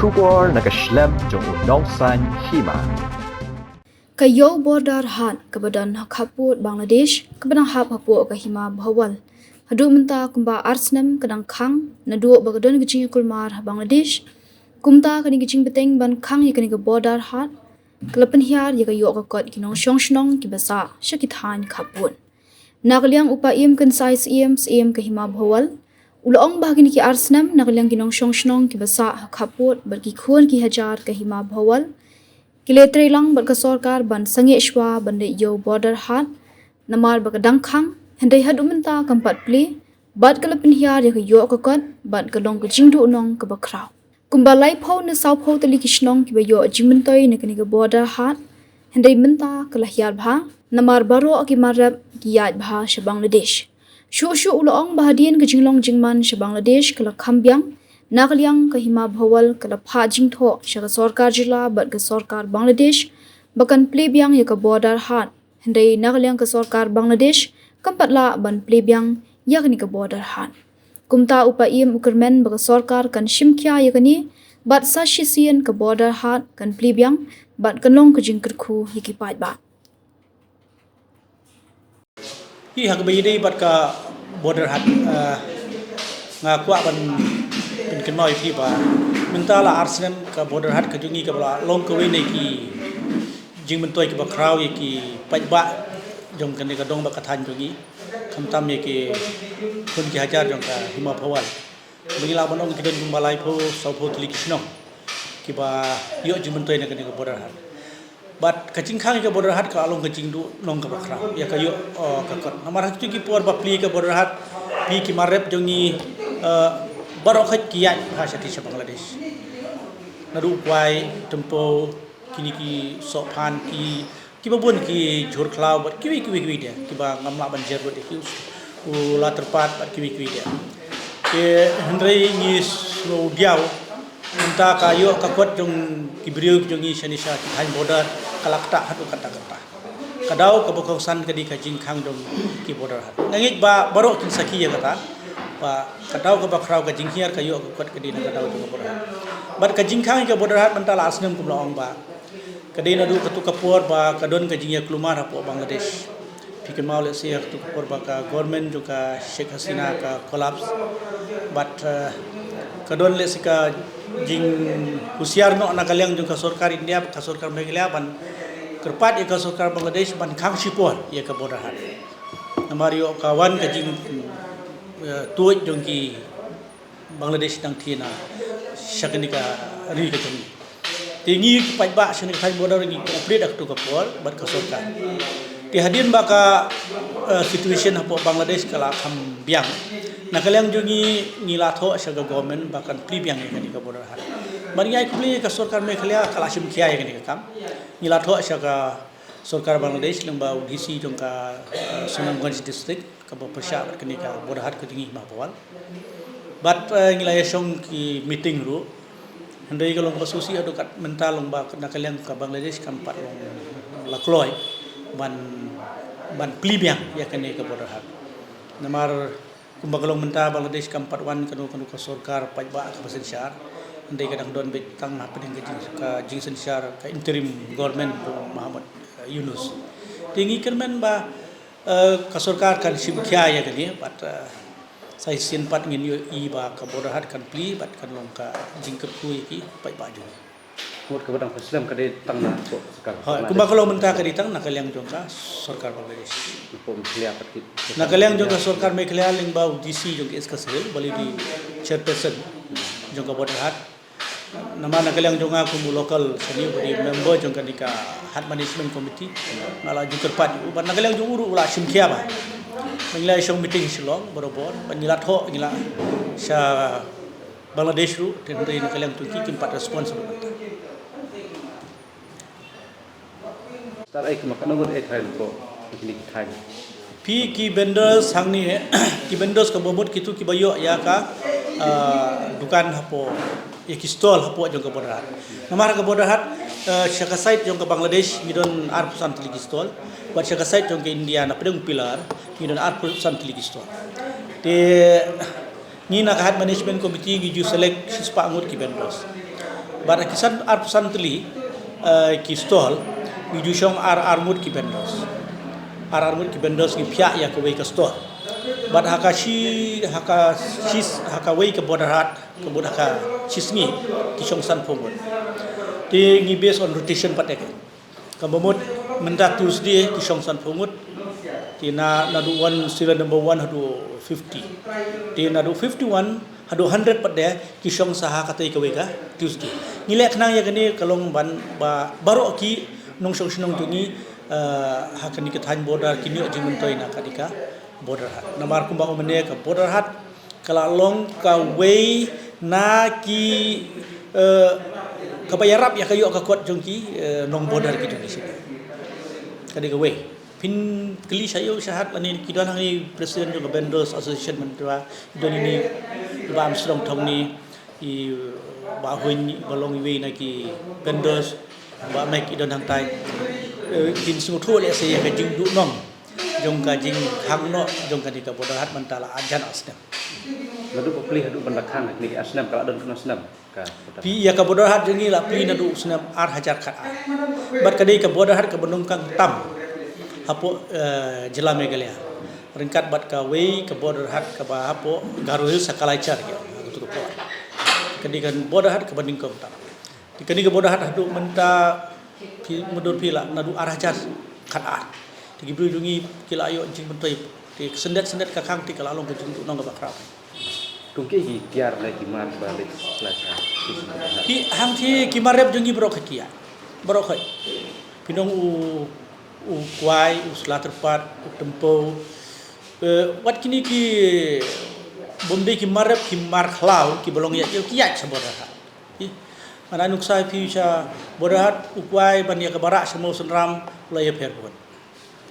Shubor nakaslem jong unongsan hima. Kayo border han kebadan khaput Bangladesh kebadan hap hapu kahima bhawal hadu menta kumba arsnam kadang khang nadu bagadon gijing kulmar Bangladesh kumta kani gijing beteng ban khang yakani ke border han kelapen hiar yaka yo ka kot kinong shong kibasa shakithan khapun nagaliang upaim kan size em kahima bhawal ulong bahagini ki arsnam nagaliang kinong shong kibasa khaput barki khun ki hajar kahima bhawal Kiletre lang berka sorkar ban sange shwa ban yo border hat namar baka dangkhang hendai hadu menta kampat pli bat kala pinhiar ya yo kokot bat kalong ka jingdu nong ka bakraw kumbalai pho na saw pho tali kishnong ki yo jimmentoi ne kani ka border hat hendai menta kala hiar bha namar baro ki marab ki yat bha she Bangladesh shu ulong bahadien ka jinglong jingman she Bangladesh kala khambyang Nagaliang kahima bhawal kala phajing tho shaka sarkar jila bat ka sarkar Bangladesh bakan plebyang ya ka border hat hendai nagaliang ka sarkar Bangladesh kampatla ban plebyang yakni ka border hat kumta upaim ukermen baka sarkar kan shimkya yakani bat sa shisian ka border hat kan plebyang bat kanong ka jingkerkhu yiki pat ba hi hakbayidi bat ka border hat nga kwa ban kan mau ipi ba mentala arsenal ka border hat ka jungi ka bala long ka wene ki jing mentoi ki ba kraw ki pai ba jong kan ka dong ba ka than jungi kham tam ye ki kun ki hajar jong ka hima phawal mengila banong ki den balai pho sau pho tli kisno ki ba yo jing mentoi na ka border hat bat ka jing khang ka border hat ka along ka jing du nong ka ba kraw ya ka yo ka kot namar hat ki por ba pli ka border hat pi ki marep jongi barok khat kiat bahasa di Bangladesh nadu kwai tempo kini ki sophan ki babun ki jhur khlaw bat kiwi dia ki ba ngamla banjer bat ki la terpat bat kiwi dia ke hendrai ni slow diaw minta kayo ka kot jong ki briu jong ni shanisha ki hain border kalakta hatu kata kadau ka bokongsan kadi ka jing khang dong ki border hat ngik ba barok kin saki ya kata pa kadau ka bakraw ka jinghiar kayo ka kot kadi na kadau ka border hat bat ka jingkhang ka border hat mentala asnem kum laong ba kadi na du ka tu kapor ba kadon ka jingya klumar hapo Bangladesh fikir mau le sia tu kapor ba ka government juga Sheikh Hasina ka collapse bat kadon le sika jing husiar no na kalyang juga sarkar India ka sarkar Meghalaya ban kerpat ka sarkar Bangladesh ban khang sipor ya ka border hat namario kawan ka jing tuaj jongki Bangladesh dang thina shakanika ri ka jong tingi pai ba shani khai border ni complete ak tu ka por bat ka sarkar ti hadin ba ka situation hapo Bangladesh kala kham biang nakalang jongi ngila tho shaga government bakan pri biang ni ka border hat mariai kuli ka sarkar Meghalaya kala sim khia ni ka kam ngila tho shaga sarkar Bangladesh lembau DC jongka Sunamganj district ka persya kini ka border hat ka dingi ma bawal bat ngilai song ki meeting ru handai ka long ka susi adu kat mental long ba na kalyang ka Bangladesh kam pat long lakloi ban plibiang ya kini ka border hat namar kumbagalong menta Bangladesh kam pat wan kanu ka sarkar paj ba ka pasen syar handai kadang don betang na peding ka jingsen syar ka interim government Muhammad Yunus tinggi kermen ba ka sarkar kan simkhya ya gani bat sai sin pat ngin yo I ba ka border hat kan pli bat kan long ka jingkep ku ki pai ba ju mut ka badang Islam ka de tang na ko sekal ha kumba kalau menta ka ditang nakalyang jong ka sarkar Bangladesh pom khlia pat ki nakalyang jong ka sarkar Meghalaya ling ba DC jong iska sel bali di chairperson jong ka border hat nama nakalyang jong aku local seni bodi member jong ka dika hat management committee ngala ju kerpat ban nakalyang jong uru ula simkhia ba menglai song meeting silong borobor banila tho ngila sa Bangladesh ru tendai nakalyang tu ki kimpat responsable tar ai kuma kana god ai thai ko kini ki thai pi ki vendors hangni ki vendors ka bobot kitu ki bayo ya ka dukan hapo ek stall hapo jong ka border hat namar ka border hat shaka site jong ka Bangladesh midon 8% tili stall bat shaka site jong ka India na pedung pilar midon 8% tili stall te ni na ka hat management committee gi ju select sispa angut ki vendors But kisan arpusan teli ki stall ni jushong armut ki vendors. Armut ki vendors ki pia ya ko ke stall. But haka wei ke border hat ke border haka shisni ki shong san pomut. Ti ngi based on rotation patek. Kambamut menda Tuesday ki shong san pomut. Ti na du one serial number 1 hadu 50. Ti na du 51 hadu 100 pada kisong saha katai kawega Tuesday. Ngilek nang ya gani kalong ban baro ki nong song sinong tungi hakani kethan border kini jimun toy na kadika border hat. Namar kumba umene ka border hat kala long ka way na ki kabayarap ya kayo ka kot jongki nong border ki tungi sini. Kadika way pin keli sayo syahat lani kidan hangi presiden juga vendors association mentua don ini bam strong thong ni I ba hoin balong we na ki vendors ba mai ki don hang tai kin su thu le se ya jing du nong jong ka jing hang no jong ka di ka bodahat mentala ajan asnam Lalu pelih hadu bandakhan ni asnam kala don kena asnam ka. Pi ya ka bodahat jengi la pli na du asnam ar hajar khat bat ka di ka bodahat ka benung kang tam hapo jela megalia ringkat bat ka wei ka border hat ka ba hapo garuhil sakalai char ya tu ko kadi kan border hat ka banding kom ta kadi ka border hat hadu menta pi mudur pila nadu arah jas khat ar ti gibru jungi kila ayo jing mentoi ti sendet ka khang ti kala long ka jing tu nong ka bakra Tungki hi tiar na kiman balik selasa. Pi hang ti kimarep jungi bro khakia bro khai pinong u kwai u slaterpat u tempo wat kini ki bombe ki marep ki mar khlau ki bolong ya ki ya saborahat mana nuksai fiusha borahat u kwai ban ya kabara samo senram laya perbon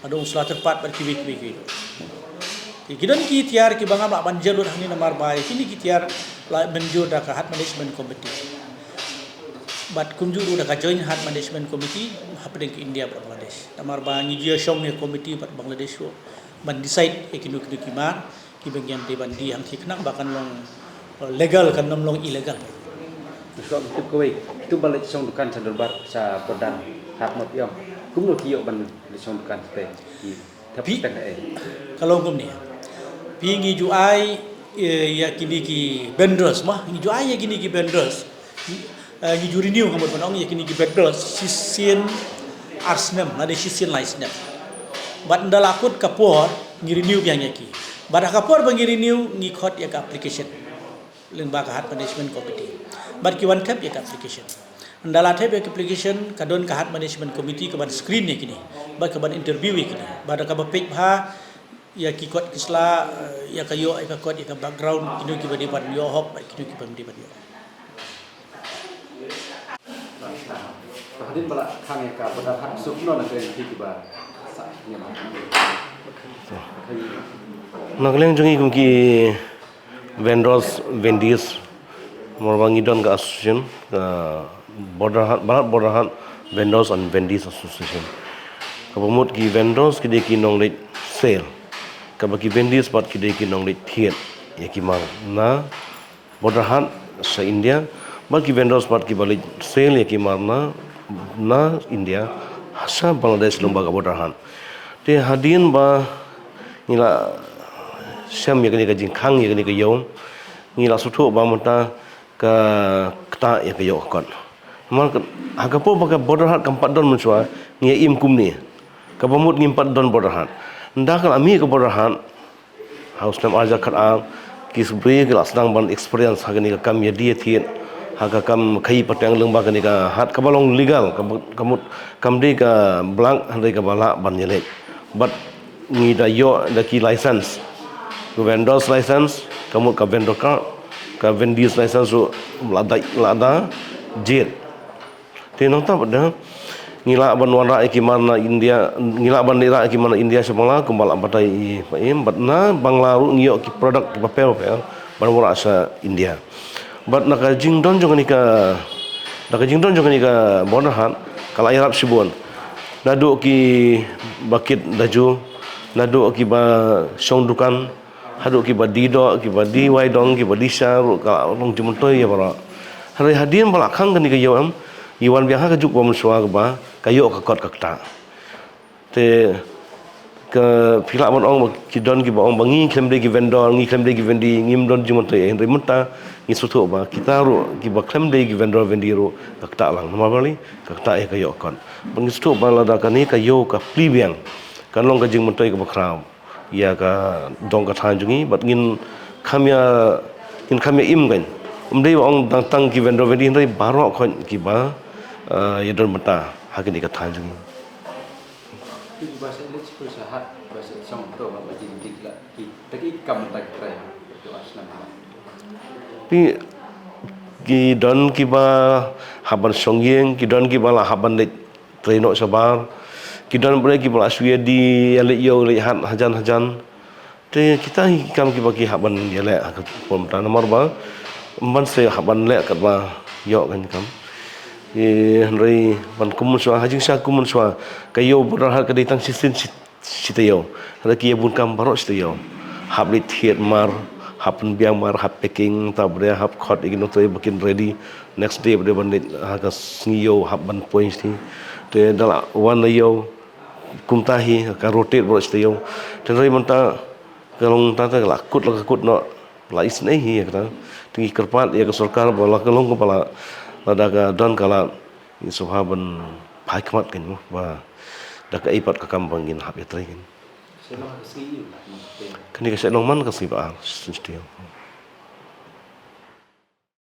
adong slaterpat bar ki wik Kidan ki tiar ki bangam la banjalur hani namar bai kini ki tiar la menjur da ka hat management committee bat kunjuru da ka join hat management committee happening ki India Bangladesh namar ba ngi dia shong ne committee bat Bangladesh ko ban decide e kinu kimar ki bagian de bandi hang ki knak bakan long legal kan nom long illegal So itu kowe itu balik song dukan sa dorbar sa Perdan hak mot yom kum no kiyo ban di song dukan te ki tapi tak kalau ngum ni pingi ju ai ya kini ki vendors mah ngi ju ai ya kini ki vendors ngi ju renew ngamot panong ya kini ki vendors sisien arsnem ada sisien laisnem bat ndalakut kapor ngi renew yang yaki bat kapor bang renew ngi khot ya ka application lembaga hat management committee bat ki one tap ya ka application ndala tap ya ka application kadon ka hat management committee ka ban screen ya kini bat ka ban interview ya kini bat ka ba page ha ya kikot kisla ya kayo ay kakot ya background kinu ki badi ban yo hop kinu ki badi ban yo Hadin bala khang ya ka pada hak sukno na ke ki ba sa nyama Nagleng jungi kumki vendors vendis morbangi don ka association borderhat vendors and vendis association kabumut ki vendors ki de ki nonglet sale kabaki vendis pat ki de ki nonglet thiet ya ki mar na borderhat sa India bat ki vendors pat ki balik sale ya ki mar na India sa Bangladesh lembaga borderhat te hadin ba nila syam ya kini ka jingkhang ya kini ka yom nila suthu ba mata ka kta ya ka yo kon mal hagapo ba ka borderhat kampat don munswa ngia im kumni ka bamut ngimpat don borderhat ndakal ami ka borderhat haus nam arja khat kisbri ka sedang ban experience hagani ka kam ya dia thiet haga kam khai patang lengba kani ka hat ka balong legal kamut kamdi ka blank handai ka bala ban yelek but ni da yo da ki license vendors license kamut ka vendor ka vendis license so lada jet te nong ta pada ngila ban wara ki mana India ngila ban dira ki mana India semala kumbal abatai batna banglaru ngio ki product ki papel ban wara sa India bat naka jingdon jongani ka borderhat kala Arab sibon nadu ki bakit daju nadu ki ba song dukan hadu ki ba dido ki ba di wai dong ki ba disha ka long jimontoy ya bara hari hadian balak khang kan kayo am iwan biang ha kajuk bom suwa ba kayo ka kot kakta te ke pila mon ong ki don ki ba ong bangi klem de ki vendor ngi klem de ki vendi ngim don jumon te en remunta ngi sutu ba kita ro ki ba klem de ki vendor vendi ro kakta lang nama bali kakta e kayo kon bangi sutu ba la da kan ni kayo ka pli biang kan long ka jing mon te ka ba kraw ya ka dong ka than jungi bat ngin khamya im kan dei ong tang ki vendor vendi dei baro kon ki ba ya don mata hakini ka than jungi Itu bahasa Inggris perusahaan bahasa Islam tu apa jadi tidak tapi kamu tak kira itu asal nama. Pi ki don ki ba haban songyeng ki don ki ba la haban le treno sabar ki don bre ki ba aswie di le yo le han hajan te kita kam ki ba ki haban ye le pom ta nomor ba man se haban le kat ba yo kan kam rei ban kumun swa hajing sa kumun swa kayo bodar ka ditang sisin sitayo ada ki bun kam baro sitayo hab li thiet mar happen biang mar hap packing ta bre hap khot igno to bakin ready next day bre ban ha ka sngiyo hap ban points ti te dala wan yo kumtahi ka rotate bro sitayo te rei monta kalong ta la kut no la isnei hi ka tingi kerpat ya ka sarkar bala kalong kepala lada don kala sohaban paikmat kan wa dak ipat ka kampang gin hab ya trai kan Saya nak kesini. kan ni ka selong man ka siba sestiyo